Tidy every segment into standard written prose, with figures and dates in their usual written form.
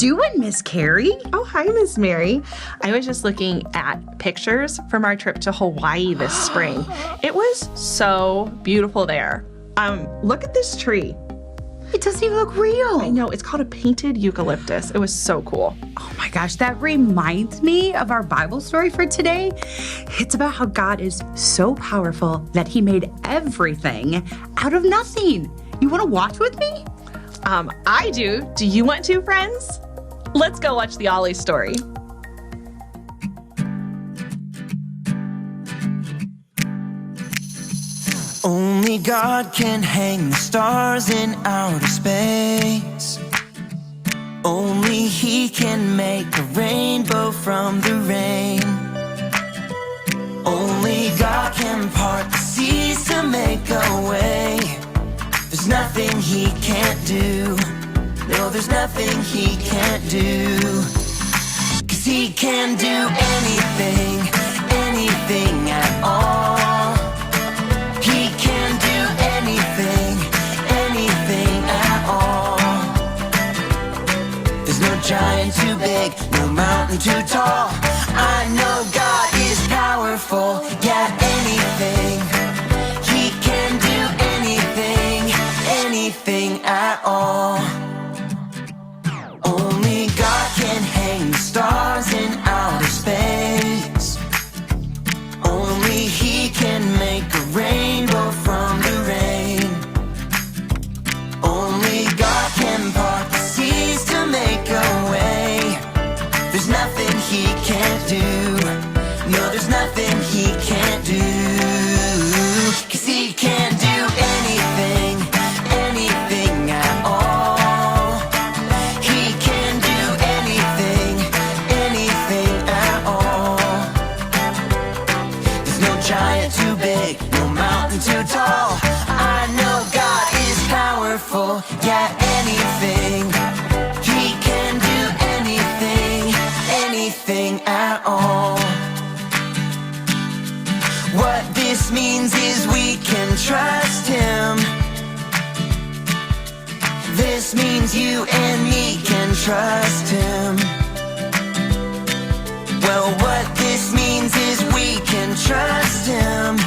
doing, Miss Carrie? Oh, hi, Miss Mary. I was just looking at pictures from our trip to Hawaii this spring. It was so beautiful there. Look at this tree. It doesn't even look real. I know, it's called a painted eucalyptus. It was so cool. Oh my gosh, that reminds me of our Bible story for today. It's about how God is so powerful that he made everything out of nothing. You want to watch with me? I do. Do you want to, friends? Let's go watch the Ollie story. Only God can hang the stars in outer space. Only he can make a rainbow from the rain. Only God can part the seas to make a way. There's nothing he can't do. No, there's nothing he can't do. 'Cause he can do anything, anything at all. He can do anything, anything at all. There's no giant too big, no mountain too tall. I know God is powerful, yeah, anything. He can do anything, anything at all. Only God can hang the stars in outer space. Only he can make a rainbow from the rain. Only God can part the seas to make a way. There's nothing he can't do. No, there's nothing he can't do. 'Cause he can do anything, anything at all. He can do anything, anything at all. There's no giant too big, no mountain too tall. I know God is powerful, yeah, anything. He can do anything, anything at all. What this means is we can trust him. This means you and me can trust him. Well, what this means is we can trust him.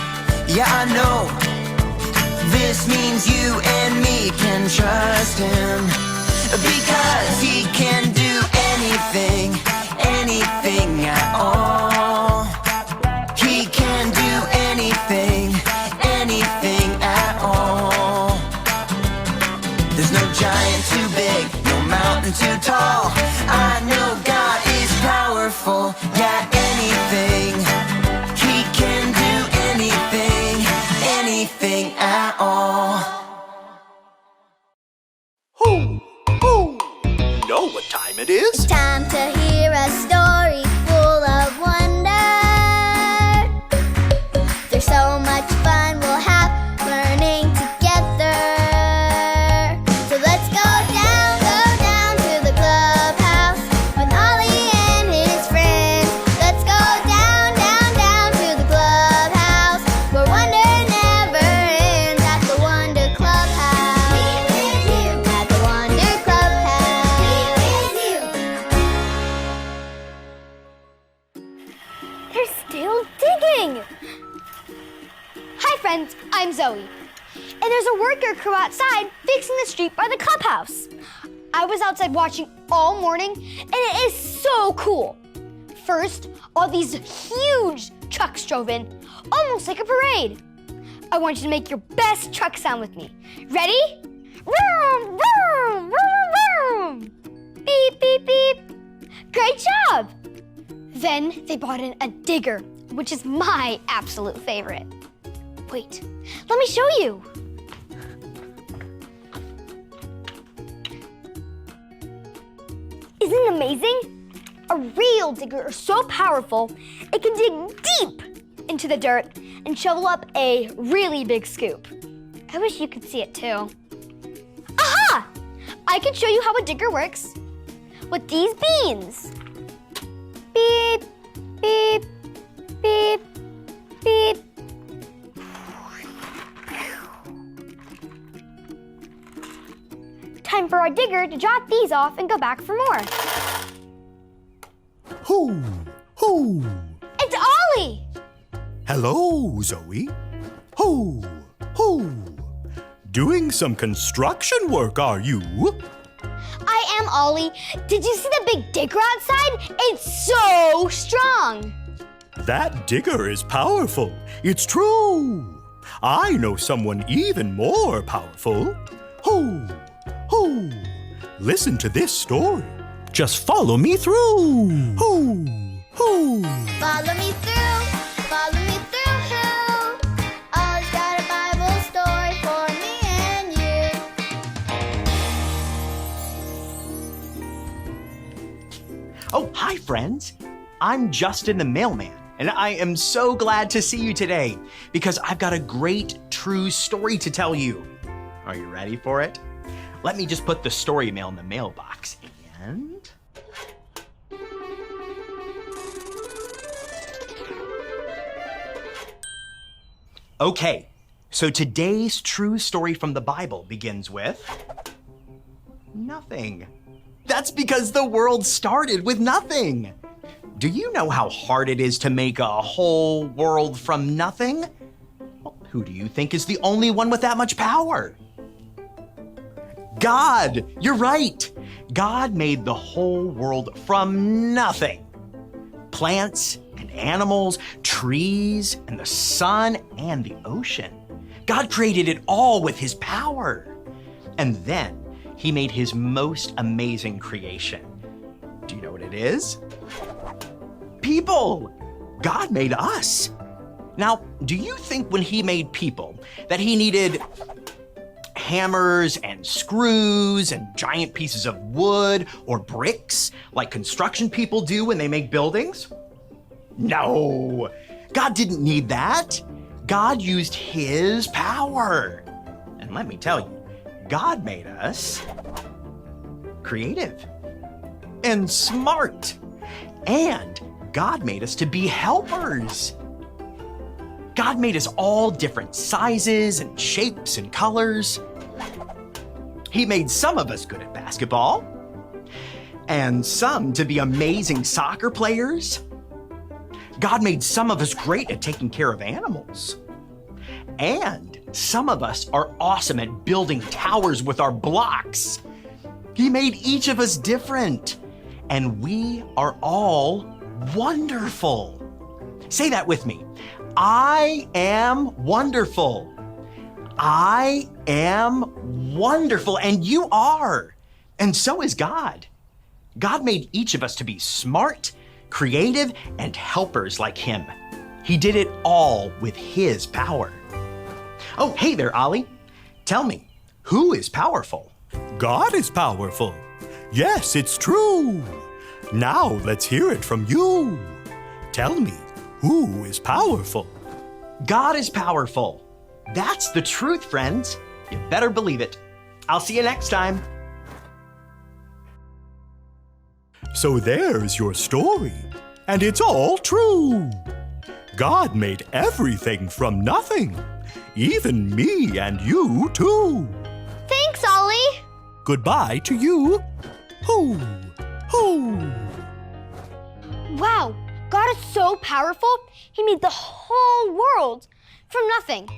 Yeah, I know. This means you and me can trust him. Because he can do anything, anything at all. He can do anything, anything at all. There's no giant too big, no mountain too tall. I know God is powerful, yeah, anything. He can do anything, anything at all. You know what time it is? It's time to hear a story full of wonder. There's so much fun we'll have learning together. So let's go down to the clubhouse with Ollie and his friends. Let's go down to the clubhouse where wonder never ends at the Wonder Clubhouse. At the Wonder Clubhouse. They're still digging! Hi friends, I'm Zoe. And there's a worker crew outside fixing the street by the clubhouse. I was outside watching all morning and it is so cool. First, all these huge trucks drove in, almost like a parade. I want you to make your best truck sound with me. Ready? Vroom, vroom, vroom, vroom. Beep, beep, beep. Great job! Then they brought in a digger, which is my absolute favorite. Wait, let me show you. Isn't it amazing? A real digger is so powerful, it can dig deep into the dirt and shovel up a really big scoop. I wish you could see it too. Aha! I can show you how a digger works with these beans. Beep, beep, beep, beep. Time for our digger to drop these off and go back for more. Hello, Zoe. Ho, ho. Doing some construction work, are you? I am, Ollie. Did you see the big digger outside? It's so strong. That digger is powerful. It's true. I know someone even more powerful. Ho, ho. Listen to this story. Just follow me through. Ho, ho. Follow me through, follow me through, who? Ollie's got a Bible story for me and you. Oh, hi, friends. I'm Justin the mailman, and I am so glad to see you today because I've got a great true story to tell you. Are you ready for it? Let me just put the story mail in the mailbox and... Okay, so today's true story from the Bible begins with nothing. That's because the world started with nothing. Do you know how hard it is to make a whole world from nothing? Well, who do you think is the only one with that much power? God! You're right! God made the whole world from nothing. Plants and animals, trees and the sun and the ocean. God created it all with his power. And then he made his most amazing creation. Do you know what it is? People! God made us. Now, do you think when he made people that he needed hammers and screws and giant pieces of wood or bricks like construction people do when they make buildings? No, God didn't need that. God used his power. And let me tell you, God made us creative and smart. And God made us to be helpers. God made us all different sizes and shapes and colors. He made some of us good at basketball, and some to be amazing soccer players. God made some of us great at taking care of animals. And some of us are awesome at building towers with our blocks. He made each of us different, and we are all wonderful. Say that with me. I am wonderful. I am wonderful, and you are. And so is God. God made each of us to be smart, creative, and helpers like him. He did it all with his power. Oh, hey there, Ollie. Tell me, who is powerful? God is powerful. Yes, it's true. Now let's hear it from you. Tell me, who is powerful? God is powerful. That's the truth, friends. You better believe it. I'll see you next time. So there's your story, and it's all true. God made everything from nothing, even me and you too. Thanks, Ollie. Goodbye to you. Hoo, hoo. Wow, God is so powerful. He made the whole world from nothing.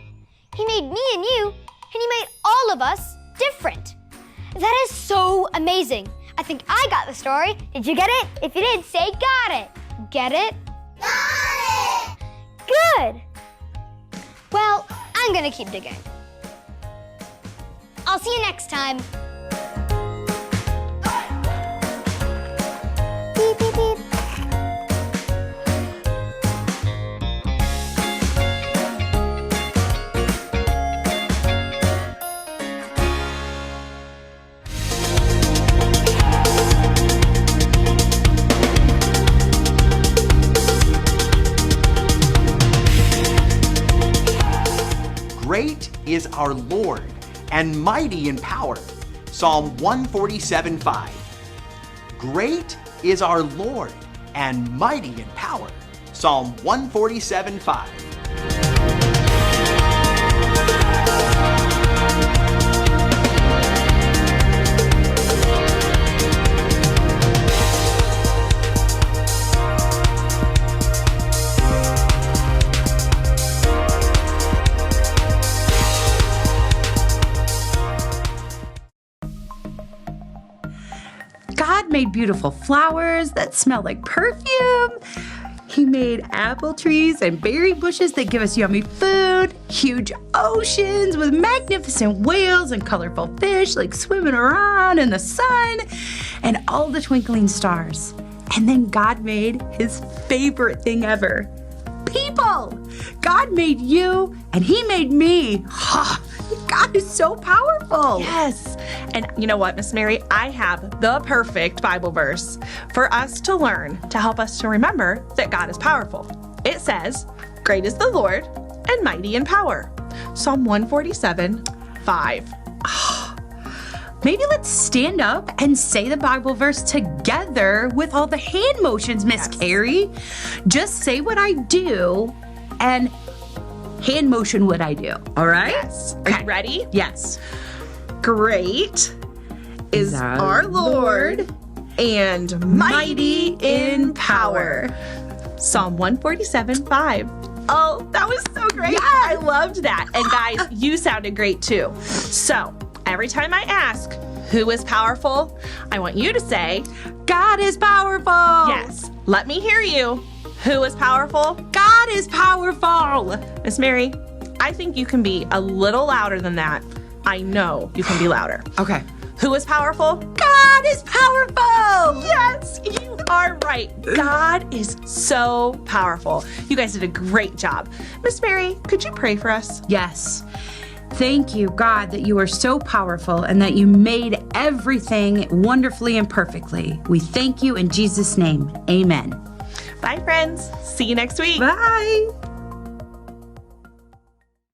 He made me and you, and he made all of us different. That is so amazing. I think I got the story. Did you get it? If you did, say got it. Get it? Got it! Good. Well, I'm gonna keep digging. I'll see you next time. Beep, beep, beep. Great is our Lord and mighty in power. Psalm 147:5. Great is our Lord and mighty in power. Psalm 147:5. made beautiful flowers that smell like perfume. He made apple trees and berry bushes that give us yummy food, huge oceans with magnificent whales and colorful fish like swimming around in the sun, and all the twinkling stars. And then God made his favorite thing ever, people. God made you and he made me. God is so powerful. Yes. And you know what, Miss Mary? I have the perfect Bible verse for us to learn to help us to remember that God is powerful. It says, "Great is the Lord and mighty in power." Psalm 147:5. Maybe let's stand up and say the Bible verse together with all the hand motions, Miss Carrie. Just say what I do and hand motion what I do. All right? Yes. Are you ready? Yes. Great is our Lord and mighty in power. Psalm 147:5. Oh, that was so great. Yes. I loved that. And guys, you sounded great too. So every time I ask who is powerful, I want you to say, God is powerful. yes. Let me hear you. Who is powerful? God is powerful. Miss Mary, I think you can be a little louder than that. I know you can be louder. Okay. Who is powerful? God is powerful. Yes, you are right. God is so powerful. You guys did a great job. Miss Mary, could you pray for us? Yes. Thank you, God, that you are so powerful and that you made everything wonderfully and perfectly. We thank you in Jesus' name. Amen. Bye, friends. See you next week. Bye.